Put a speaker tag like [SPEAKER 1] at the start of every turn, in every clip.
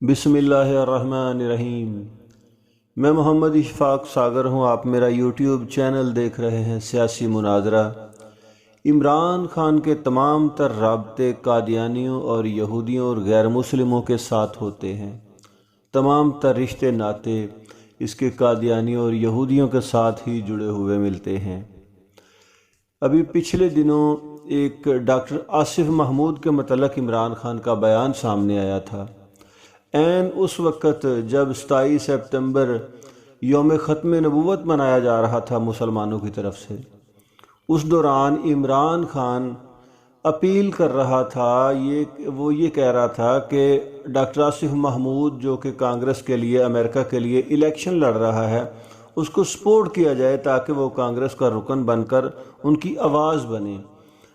[SPEAKER 1] बिस्मिल्लाहिर्रहमानिर्रहीम। मैं मोहम्मद इशफाक सागर हूँ। आप मेरा यूट्यूब चैनल देख रहे हैं सियासी मुनाजरा। इमरान खान के तमाम तर राब्ते कादियानियों और यहूदियों और गैर मुस्लिमों के साथ होते हैं। तमाम तर रिश्ते नाते इसके कादियानियों और यहूदियों के साथ ही जुड़े हुए मिलते हैं। अभी पिछले दिनों एक डॉक्टर आसिफ महमूद के मतलब इमरान खान का बयान सामने आया था। ऐन उस वक़्त जब 27 सितंबर यौम ख़त्म नबूवत मनाया जा रहा था मुसलमानों की तरफ से, उस दौरान इमरान खान अपील कर रहा था, वो ये कह रहा था कि डॉक्टर आसिफ महमूद जो कि कांग्रेस के लिए अमेरिका के लिए इलेक्शन लड़ रहा है, उसको सपोर्ट किया जाए ताकि वो कांग्रेस का रुकन बनकर उनकी आवाज़ बने।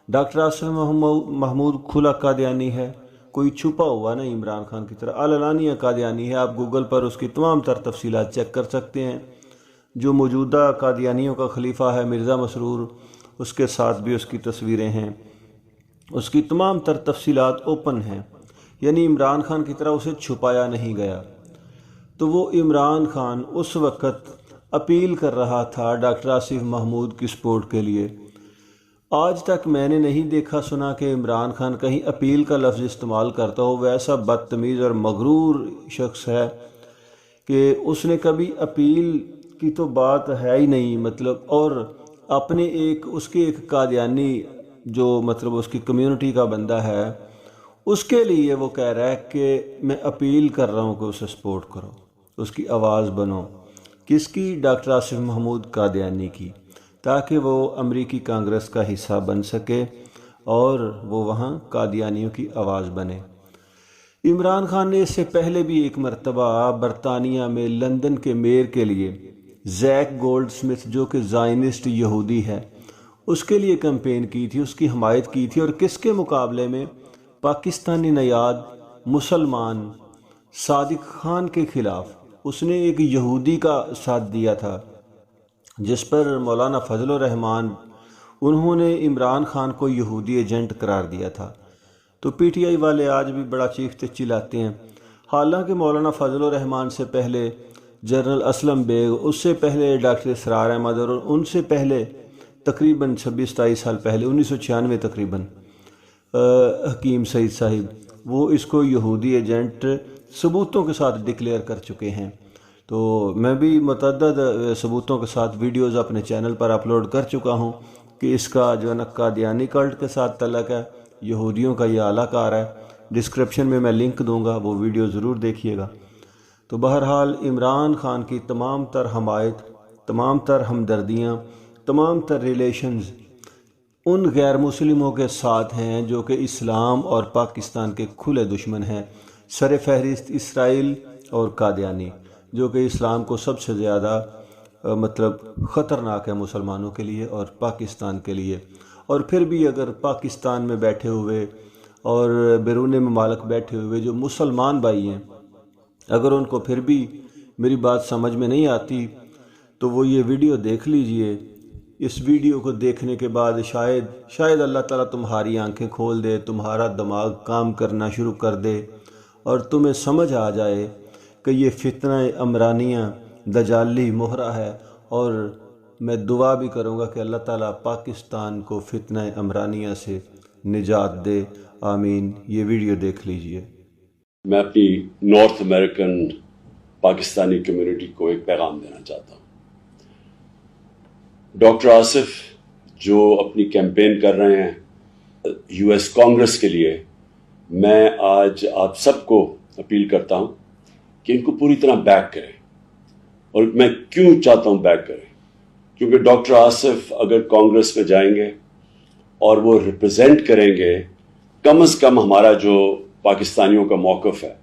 [SPEAKER 1] डॉक्टर आसिफ महमूद खुला कादियानी है, कोई छुपा हुआ नहीं, इमरान खान की तरह अलानिया कादियानी है। आप गूगल पर उसकी तमाम तर तफसीलात चेक कर सकते हैं। जो मौजूदा कादियानियों का खलीफा है मिर्ज़ा मसरूर, उसके साथ भी उसकी तस्वीरें हैं, उसकी तमाम तर तफसीलात ओपन हैं, यानी इमरान खान की तरह उसे छुपाया नहीं गया। तो वो इमरान खान उस वक़्त अपील कर रहा था डॉक्टर आसिफ महमूद की सपोर्ट के लिए। आज तक मैंने नहीं देखा सुना कि इमरान खान कहीं अपील का लफ्ज़ इस्तेमाल करता हो। वह ऐसा बदतमीज़ और मगरूर शख्स है कि उसने कभी अपील की तो बात है ही नहीं, और अपने उसके एक कादियानी जो उसकी कम्युनिटी का बंदा है, उसके लिए वो कह रहा है कि मैं अपील कर रहा हूँ कि उसे सपोर्ट करो, उसकी आवाज़ बनो। किसकी? डॉक्टर आसिफ महमूद कादियानी की, ताकि वो अमरीकी कांग्रेस का हिस्सा बन सके और वो वहाँ कादियानियों की आवाज़ बने। इमरान खान ने इससे पहले भी एक मरतबा बरतानिया में लंदन के मेयर के लिए जैक गोल्डस्मिथ जो कि ज़ायनिस्ट यहूदी है, उसके लिए कैंपेन की थी, उसकी हमायत की थी। और किसके मुकाबले में? पाकिस्तानी नयाद मुसलमान सादिक खान के ख़िलाफ़ उसने एक यहूदी का साथ दिया था, जिस पर मौलाना फजल रहमान, उन्होंने इमरान खान को यहूदी एजेंट करार दिया था। तो पीटीआई वाले आज भी बड़ा चीखते चिल्लाते हैं। हालांकि मौलाना फजल रहमान से पहले जनरल असलम बेग, उससे पहले डॉक्टर इसरार अहमद, और उनसे पहले तकरीबन 26-27 साल पहले 1996 तकरीबन हकीम सईद साहिब, वो इसको यहूदी एजेंट सबूतों के साथ डिक्लेयर कर चुके हैं। तो मैं भी मुतअद्दिद सबूतों के साथ वीडियोस अपने चैनल पर अपलोड कर चुका हूं कि इसका जो है कादियानी कल्ट के साथ तल्लुक़ है, यहूदियों का ये आलाकार है। डिस्क्रिप्शन में मैं लिंक दूंगा, वो वीडियो ज़रूर देखिएगा। तो बहरहाल इमरान खान की तमाम तर हमायत, तमाम तर हमदर्दियाँ, तमाम तर रिलेशंस उन गैर मुस्लिमों के साथ हैं जो कि इस्लाम और पाकिस्तान के खुले दुश्मन हैं। सर फहरिस्त इसराइल और कादियानी, जो कि इस्लाम को सबसे ज़्यादा ख़तरनाक है मुसलमानों के लिए और पाकिस्तान के लिए। और फिर भी अगर पाकिस्तान में बैठे हुए और बैरून ममालिक बैठे हुए जो मुसलमान भाई हैं, अगर उनको फिर भी मेरी बात समझ में नहीं आती तो वो ये वीडियो देख लीजिए। इस वीडियो को देखने के बाद शायद अल्लाह ताला तुम्हारी आंखें खोल दे, तुम्हारा दिमाग काम करना शुरू कर दे और तुम्हें समझ आ जाए कि ये फितना अमरानिया दजाली मोहरा है। और मैं दुआ भी करूँगा कि अल्लाह ताला पाकिस्तान को फितना अमरानिया से निजात दे, आमीन। ये वीडियो देख लीजिए।
[SPEAKER 2] मैं अपनी नॉर्थ अमेरिकन पाकिस्तानी कम्युनिटी को एक पैगाम देना चाहता हूँ। डॉक्टर आसिफ जो अपनी कैंपेन कर रहे हैं यूएस कांग्रेस के लिए, मैं आज आप सबको अपील करता हूँ कि इनको पूरी तरह बैक करें। और मैं क्यों चाहता हूँ बैक करें? क्योंकि डॉक्टर आसिफ अगर कांग्रेस में जाएंगे और वो रिप्रेजेंट करेंगे कम से कम हमारा जो पाकिस्तानियों का मौक़िफ़ है,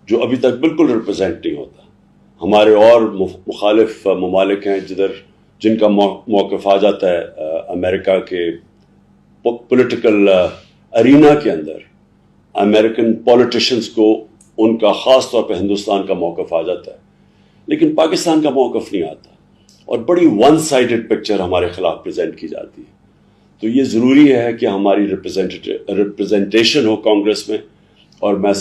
[SPEAKER 2] जो अभी तक बिल्कुल रिप्रेजेंट नहीं होता। हमारे और मुखालिफ ममालिक हैं जिनका मौक़िफ़ आ जाता है अमेरिका के पॉलिटिकल अरीना के अंदर। अमेरिकन पॉलिटिशियंस को उनका ख़ास तौर पर हिंदुस्तान का मौक़िफ़ आ जाता है, लेकिन पाकिस्तान का मौक़िफ़ नहीं आता और बड़ी वन साइडेड पिक्चर हमारे ख़िलाफ़ प्रेजेंट की जाती है। तो ये ज़रूरी है कि हमारी रिप्रेजेंटेशन हो कांग्रेस में। और मैं